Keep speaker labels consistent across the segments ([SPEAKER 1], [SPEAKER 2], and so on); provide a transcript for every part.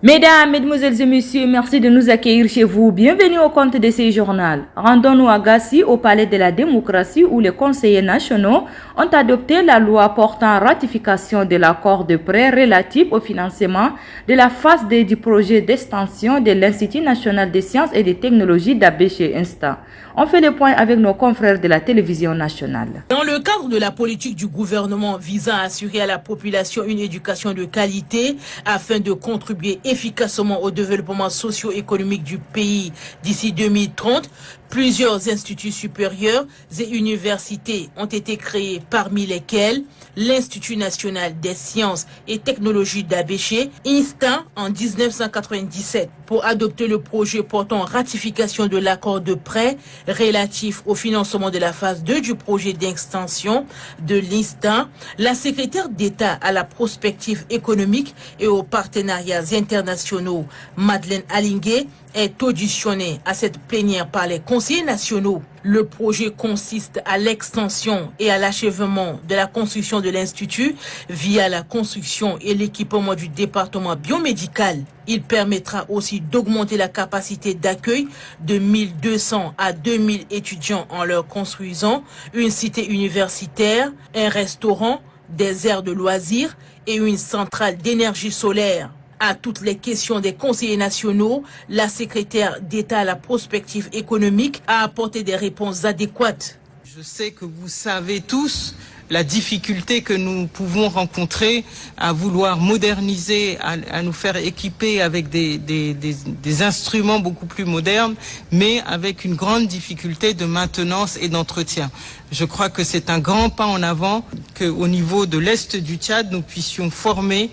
[SPEAKER 1] Mesdames, Mesdemoiselles et Messieurs, merci de nous accueillir chez vous. Bienvenue au compte de ce journal. Rendons-nous à Gassi, au Palais de la Démocratie, où les conseillers nationaux ont adopté la loi portant ratification de l'accord de prêt relatif au financement de la phase 2 du projet d'extension de l'Institut national des sciences et des technologies d'Abéché Insta. On fait le point avec nos confrères de la télévision nationale.
[SPEAKER 2] Dans le cadre de la politique du gouvernement visant à assurer à la population une éducation de qualité afin de contribuer efficacement au développement socio-économique du pays d'ici 2030, plusieurs instituts supérieurs et universités ont été créés, parmi lesquels l'Institut national des sciences et technologies d'Abéché, INSTA, en 1997, pour adopter le projet portant ratification de l'accord de prêt relatif au financement de la phase 2 du projet d'extension de l'INSTA. La secrétaire d'État à la prospective économique et aux partenariats internationaux, Madeleine Alingé, est auditionnée à cette plénière par les conseillers nationaux. Le projet consiste à l'extension et à l'achèvement de la construction de l'Institut via la construction et l'équipement du département biomédical. Il permettra aussi d'augmenter la capacité d'accueil de 1200 à 2000 étudiants en leur construisant une cité universitaire, un restaurant, des aires de loisirs et une centrale d'énergie solaire. À toutes les questions des conseillers nationaux, la secrétaire d'État à la prospective économique a apporté des réponses adéquates.
[SPEAKER 3] Je sais que vous savez tous la difficulté que nous pouvons rencontrer à vouloir moderniser, à nous faire équiper avec des instruments beaucoup plus modernes, mais avec une grande difficulté de maintenance et d'entretien. Je crois que c'est un grand pas en avant qu'au niveau de l'Est du Tchad, nous puissions former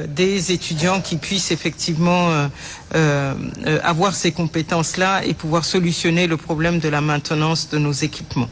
[SPEAKER 3] des étudiants qui puissent effectivement avoir ces compétences-là et pouvoir solutionner le problème de la maintenance de nos équipements.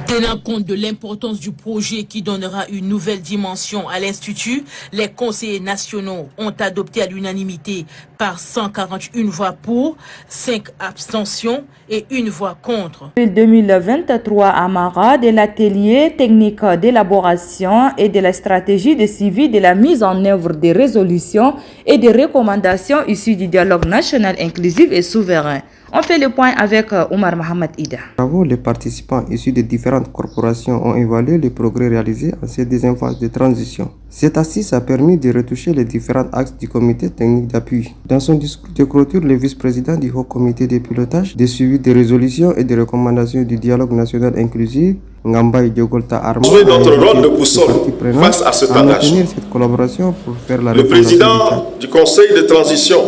[SPEAKER 2] Tenant compte de l'importance du projet qui donnera une nouvelle dimension à l'Institut, les conseillers nationaux ont adopté à l'unanimité par 141 voix pour, 5 abstentions et 1 voix contre.
[SPEAKER 1] En 2023 à Mara, de l'atelier technique d'élaboration et de la stratégie de suivi de la mise en œuvre des résolutions et des recommandations issues du dialogue national inclusif et souverain. On fait le point avec Omar Mohamed Ida.
[SPEAKER 4] Les participants issus de différentes corporations ont évalué les progrès réalisés en ces deuxièmes phases de transition. Cette assise a permis de retoucher les différents axes du comité technique d'appui. Dans son discours de clôture, le vice-président du haut comité de pilotage, de suivi des résolutions et des recommandations du dialogue national inclusif, Ngambaye Diogolta Arma,
[SPEAKER 5] jouer notre rôle de boussole face à cet engagement.
[SPEAKER 4] Cette collaboration pour faire la
[SPEAKER 5] Le président du conseil de transition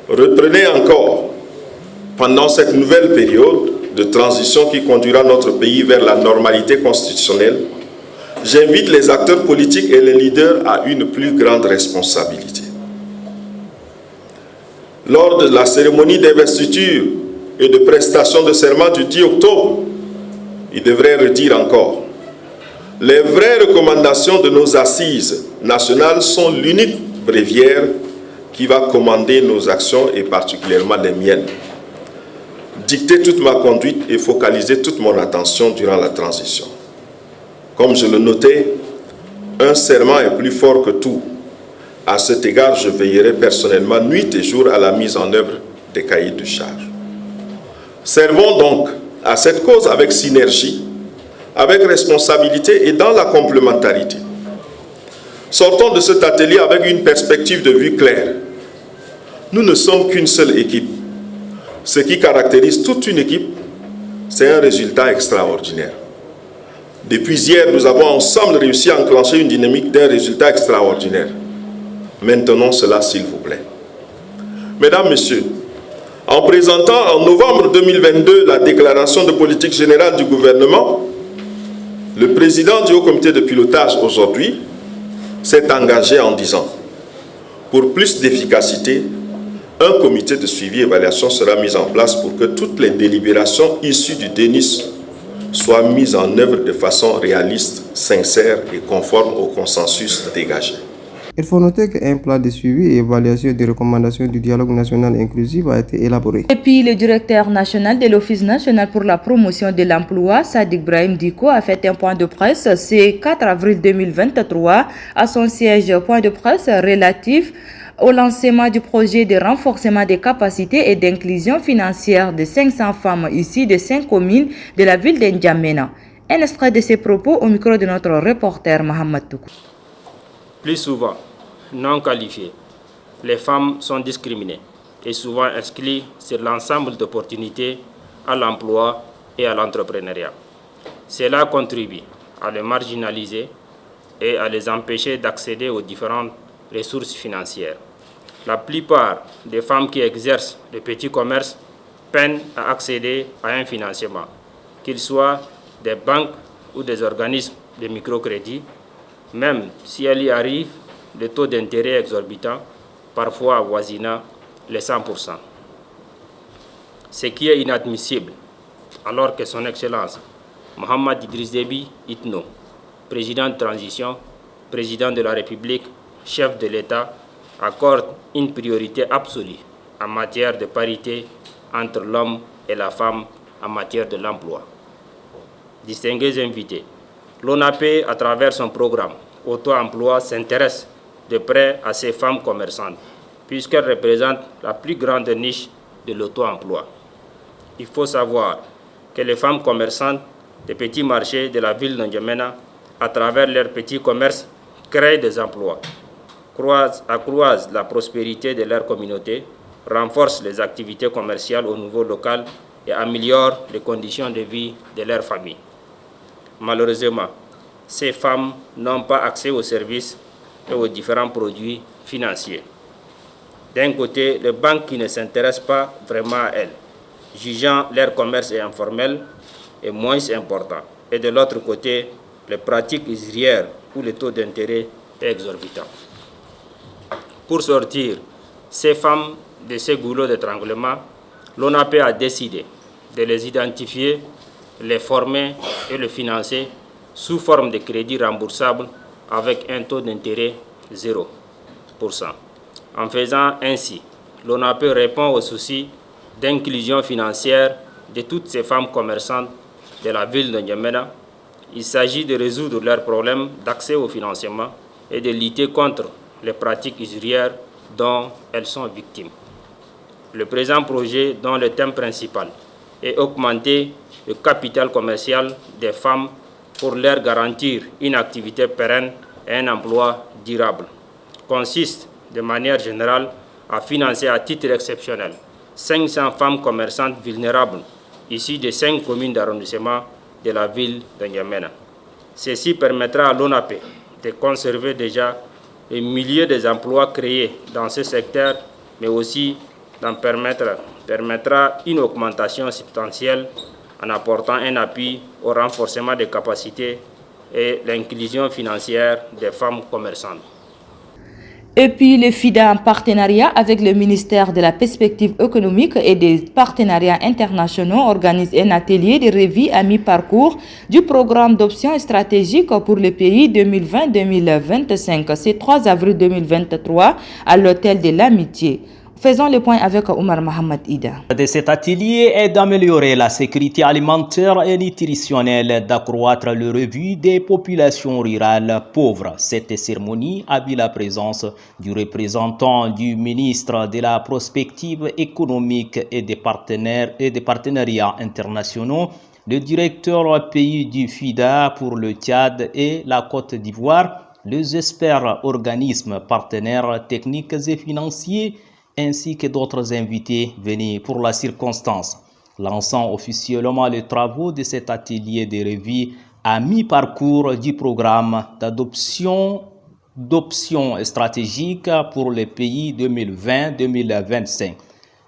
[SPEAKER 5] reprenait encore pendant cette nouvelle période de transition qui conduira notre pays vers la normalité constitutionnelle. J'invite les acteurs politiques et les leaders à une plus grande responsabilité. Lors de la cérémonie d'investiture et de prestation de serment du 10 octobre, il devrait redire encore: les vraies recommandations de nos assises nationales sont l'unique bréviaire qui va commander nos actions et particulièrement les miennes. Dicter toute ma conduite et focaliser toute mon attention durant la transition. Comme je le notais, un serment est plus fort que tout. À cet égard, je veillerai personnellement nuit et jour à la mise en œuvre des cahiers de charges. Servons donc à cette cause avec synergie, avec responsabilité et dans la complémentarité. Sortons de cet atelier avec une perspective de vue claire. Nous ne sommes qu'une seule équipe. Ce qui caractérise toute une équipe, c'est un résultat extraordinaire. Depuis hier, nous avons ensemble réussi à enclencher une dynamique d'un résultat extraordinaire. Maintenons cela, s'il vous plaît. Mesdames, Messieurs, en présentant en novembre 2022 la déclaration de politique générale du gouvernement, le président du Haut Comité de pilotage aujourd'hui s'est engagé en disant: pour plus d'efficacité, un comité de suivi et évaluation sera mis en place pour que toutes les délibérations issues du DENIS soient mises en œuvre de façon réaliste, sincère et conforme au consensus dégagé.
[SPEAKER 4] Il faut noter qu'un plan de suivi et évaluation des recommandations du dialogue national inclusif a été élaboré.
[SPEAKER 1] Et puis, le directeur national de l'Office national pour la promotion de l'emploi, Sadik Brahim Diko, a fait un point de presse ce 4 avril 2023 à son siège. Point de presse relatif au lancement du projet de renforcement des capacités et d'inclusion financière de 500 femmes issues de 5 communes de la ville de N'Djamena. Un extrait de ces propos au micro de notre reporter Mohamed Toukou.
[SPEAKER 6] Plus souvent, non qualifiées, les femmes sont discriminées et souvent exclues sur l'ensemble d'opportunités à l'emploi et à l'entrepreneuriat. Cela contribue à les marginaliser et à les empêcher d'accéder aux différentes ressources financières. La plupart des femmes qui exercent le petit commerce peinent à accéder à un financement, qu'il soit des banques ou des organismes de microcrédit, même si elles y arrivent, le taux d'intérêt exorbitant, parfois avoisinant les 100%. Ce qui est inadmissible, alors que son Excellence Mohamed Idriss Déby Itno, président de transition, président de la République, chef de l'État, accorde une priorité absolue en matière de parité entre l'homme et la femme en matière de l'emploi. Distingués invités, l'ONAP, à travers son programme Auto-emploi, s'intéresse de près à ces femmes commerçantes, puisqu'elles représentent la plus grande niche de l'auto-emploi. Il faut savoir que les femmes commerçantes des petits marchés de la ville de N'Djamena, à travers leurs petits commerces, créent des emplois, accroissent la prospérité de leur communauté, renforcent les activités commerciales au niveau local et améliorent les conditions de vie de leur famille. Malheureusement, ces femmes n'ont pas accès aux services et aux différents produits financiers. D'un côté, les banques qui ne s'intéressent pas vraiment à elles, jugeant leur commerce informel et moins important. Et de l'autre côté, les pratiques usurières où le taux d'intérêt est exorbitant. Pour sortir ces femmes de ces goulots d'étranglement, l'ONAP a décidé de les identifier, les former et les financer sous forme de crédits remboursables avec un taux d'intérêt 0%. En faisant ainsi, l'ONAP répond aux soucis d'inclusion financière de toutes ces femmes commerçantes de la ville de N'Djamena. Il s'agit de résoudre leurs problèmes d'accès au financement et de lutter contre les pratiques usurières dont elles sont victimes. Le présent projet, dont le thème principal est augmenter le capital commercial des femmes pour leur garantir une activité pérenne et un emploi durable, consiste de manière générale à financer à titre exceptionnel 500 femmes commerçantes vulnérables issues de 5 communes d'arrondissement de la ville de N'Djamena. Ceci permettra à l'ONAP de conserver déjà les milliers d'emplois créés dans ce secteur, mais aussi d'en permettra une augmentation substantielle en apportant un appui au renforcement des capacités et l'inclusion financière des femmes commerçantes.
[SPEAKER 1] Et puis le FIDA, en partenariat avec le ministère de la Perspective économique et des partenariats internationaux, organise un atelier de revue à mi-parcours du programme d'options stratégiques pour le pays 2020-2025. C'est 3 avril 2023 à l'hôtel de l'Amitié. Faisons le point avec Omar Mohamed Ida.
[SPEAKER 7] De cet atelier est d'améliorer la sécurité alimentaire et nutritionnelle, d'accroître le revenu des populations rurales pauvres. Cette cérémonie a vu la présence du représentant du ministre de la Prospective économique et des partenariats internationaux, le directeur pays du FIDA pour le Tchad et la Côte d'Ivoire, les experts organismes partenaires techniques et financiers, ainsi que d'autres invités venus pour la circonstance. Lançant officiellement les travaux de cet atelier de revue à mi-parcours du programme d'options stratégiques pour les pays 2020-2025.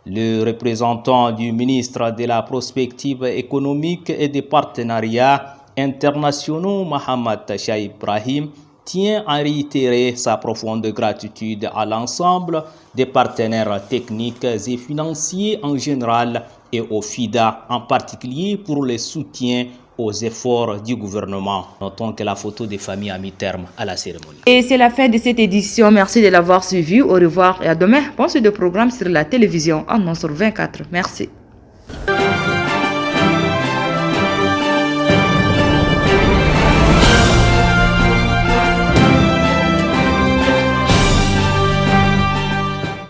[SPEAKER 7] Le représentant du ministre de la Prospective économique et des partenariats internationaux, Mohamed Chaïb Ibrahim, tient à réitérer sa profonde gratitude à l'ensemble des partenaires techniques et financiers en général et au FIDA en particulier pour le soutien aux efforts du gouvernement. Notons que la photo des familles a mis terme à la cérémonie.
[SPEAKER 1] Et c'est la fin de cette édition. Merci de l'avoir suivi. Au revoir et à demain. Bon, c'est de programme sur la télévision en 9 sur 24. Merci.